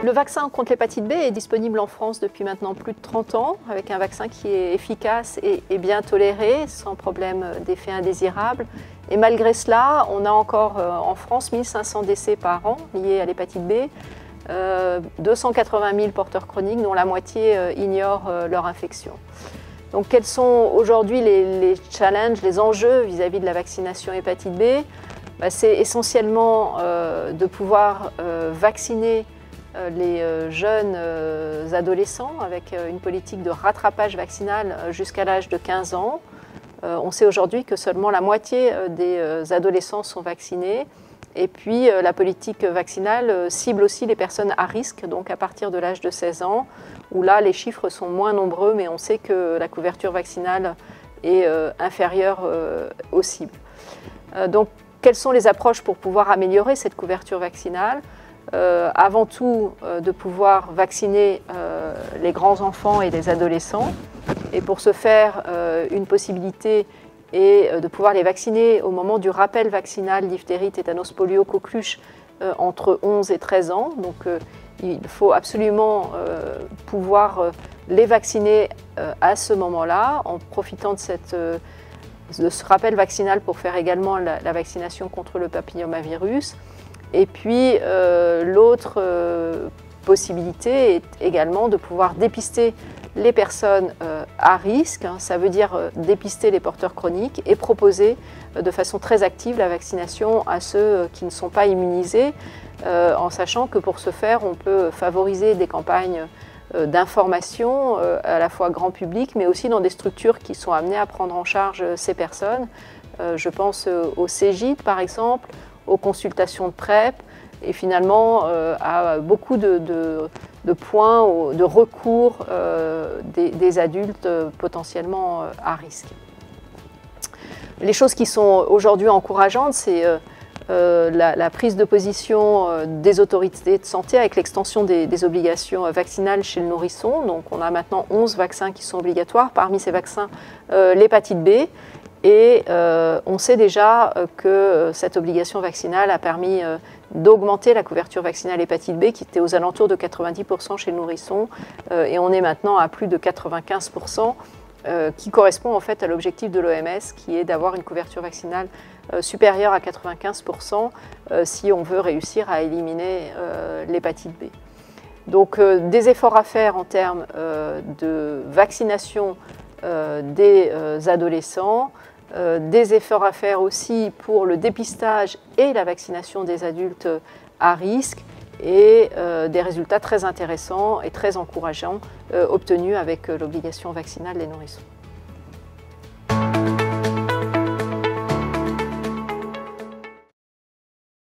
Le vaccin contre l'hépatite B est disponible en France depuis maintenant plus de 30 ans, avec un vaccin qui est efficace et bien toléré, sans problème d'effets indésirables. Et malgré cela, on a encore en France 1500 décès par an liés à l'hépatite B, 280 000 porteurs chroniques dont la moitié ignorent leur infection. Donc quels sont aujourd'hui les challenges, les enjeux vis-à-vis de la vaccination hépatite B? C'est essentiellement de pouvoir vacciner les jeunes adolescents avec une politique de rattrapage vaccinal jusqu'à l'âge de 15 ans. On sait aujourd'hui que seulement la moitié des adolescents sont vaccinés. Et puis la politique vaccinale cible aussi les personnes à risque, donc à partir de l'âge de 16 ans, où là les chiffres sont moins nombreux, mais on sait que la couverture vaccinale est inférieure aux cibles. Donc quelles sont les approches pour pouvoir améliorer cette couverture vaccinale? Avant tout, de pouvoir vacciner les grands enfants et les adolescents. Et pour ce faire, une possibilité est de pouvoir les vacciner au moment du rappel vaccinal diphtérie, tétanos, polio, coqueluche entre 11 et 13 ans. Donc il faut absolument pouvoir les vacciner à ce moment-là, en profitant de ce rappel vaccinal pour faire également la vaccination contre le papillomavirus. Et puis l'autre possibilité est également de pouvoir dépister les personnes à risque, ça veut dire dépister les porteurs chroniques et proposer de façon très active la vaccination à ceux qui ne sont pas immunisés, en sachant que pour ce faire, on peut favoriser des campagnes d'information à la fois grand public, mais aussi dans des structures qui sont amenées à prendre en charge ces personnes. Je pense au CEGID par exemple, aux consultations de PrEP et finalement à beaucoup de points de recours des adultes potentiellement à risque. Les choses qui sont aujourd'hui encourageantes, c'est la prise de position des autorités de santé avec l'extension des obligations vaccinales chez le nourrisson. Donc on a maintenant 11 vaccins qui sont obligatoires, parmi ces vaccins l'hépatite B. Et on sait déjà que cette obligation vaccinale a permis d'augmenter la couverture vaccinale hépatite B qui était aux alentours de 90% chez le nourrisson et on est maintenant à plus de 95%, qui correspond en fait à l'objectif de l'OMS qui est d'avoir une couverture vaccinale supérieure à 95% si on veut réussir à éliminer l'hépatite B. Donc des efforts à faire en termes de vaccination des adolescents, des efforts à faire aussi pour le dépistage et la vaccination des adultes à risque et des résultats très intéressants et très encourageants obtenus avec l'obligation vaccinale des nourrissons.